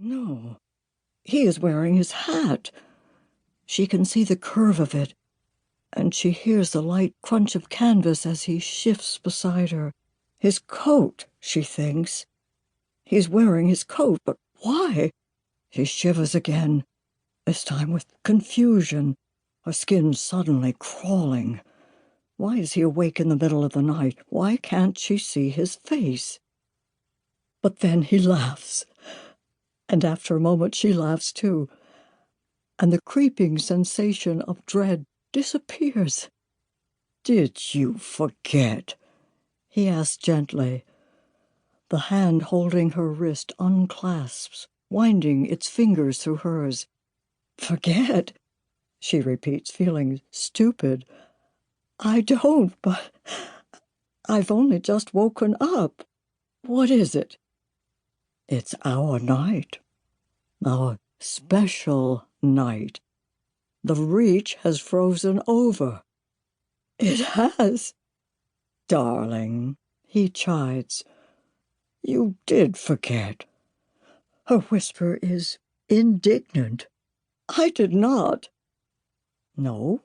No, he is wearing his hat. She can see the curve of it, and she hears the light crunch of canvas as he shifts beside her. His coat, she thinks. He's wearing his coat, but why? She shivers again, this time with confusion, her skin suddenly crawling. Why is he awake in the middle of the night? Why can't she see his face? But then he laughs, and after a moment she laughs too, and the creeping sensation of dread disappears. "Did you forget?" he asks gently. The hand holding her wrist unclasps, winding its fingers through hers. "Forget?" she repeats, feeling stupid. "I don't, but I've only just woken up. What is it?" "It's our night. Our special night. The Reach has frozen over." "It has?" "Darling," he chides. "You did forget." Her whisper is indignant. "I did not." "No?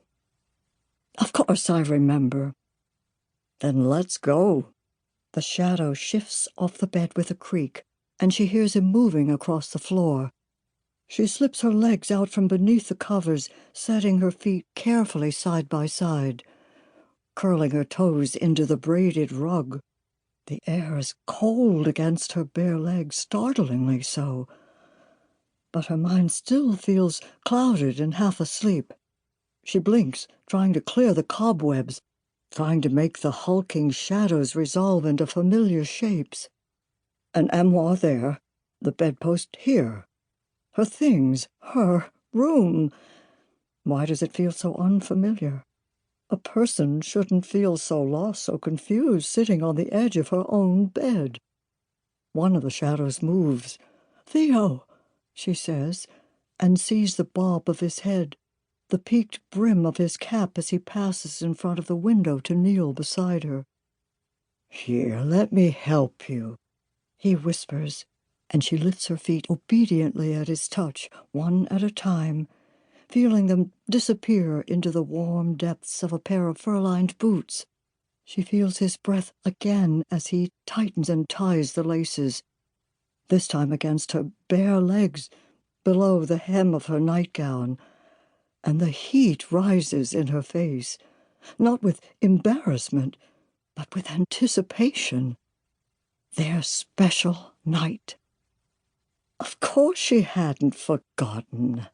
Of course I remember." "Then let's go." The shadow shifts off the bed with a creak, and she hears him moving across the floor. She slips her legs out from beneath the covers, setting her feet carefully side by side, curling her toes into the braided rug. The air is cold against her bare legs, startlingly so. But her mind still feels clouded and half asleep. She blinks, trying to clear the cobwebs, trying to make the hulking shadows resolve into familiar shapes. An armoire there, the bedpost here. Her things, her room. Why does it feel so unfamiliar? A person shouldn't feel so lost, so confused, sitting on the edge of her own bed. One of the shadows moves. "Theo," she says, and sees the bob of his head, the peaked brim of his cap as he passes in front of the window to kneel beside her. "Here, let me help you," he whispers, and she lifts her feet obediently at his touch, one at a time, feeling them disappear into the warm depths of a pair of fur-lined boots. She feels his breath again as he tightens and ties the laces, this time against her bare legs, below the hem of her nightgown, and the heat rises in her face, not with embarrassment, but with anticipation. Their special night. Of course she hadn't forgotten.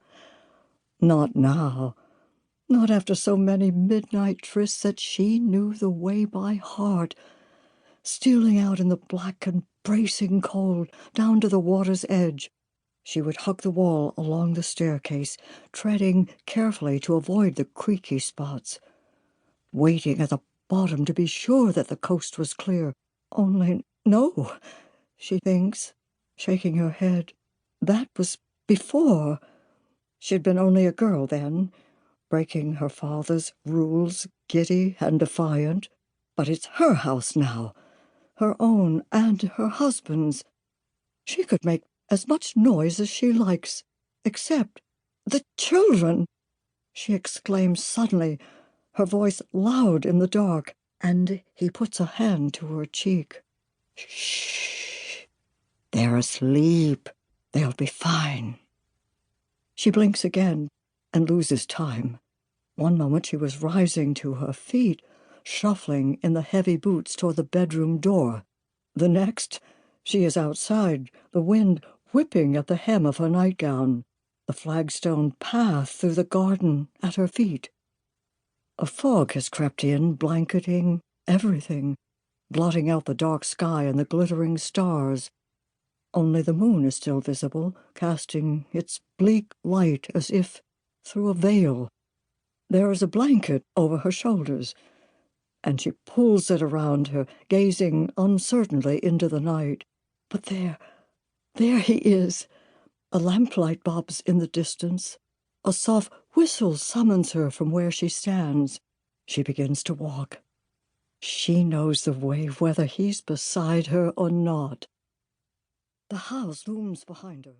Not now. Not after so many midnight trysts that she knew the way by heart, stealing out in the black and bracing cold down to the water's edge. She would hug the wall along the staircase, treading carefully to avoid the creaky spots, waiting at the bottom to be sure that the coast was clear. Only no, she thinks, shaking her head. That was before. She'd been only a girl then, breaking her father's rules, giddy and defiant. But it's her house now, her own and her husband's. She could make as much noise as she likes, except the children, she exclaims suddenly, her voice loud in the dark, and he puts a hand to her cheek. "Shh. They're asleep. They'll be fine." She blinks again and loses time. One moment she was rising to her feet, shuffling in the heavy boots toward the bedroom door. The next, she is outside, the wind whipping at the hem of her nightgown, the flagstone path through the garden at her feet. A fog has crept in, blanketing everything, blotting out the dark sky and the glittering stars. Only the moon is still visible, casting its bleak light as if through a veil. There is a blanket over her shoulders, and she pulls it around her, gazing uncertainly into the night. But there he is. A lamplight bobs in the distance. A soft whistle summons her from where she stands. She begins to walk. She knows the way, whether he's beside her or not. The house looms behind her.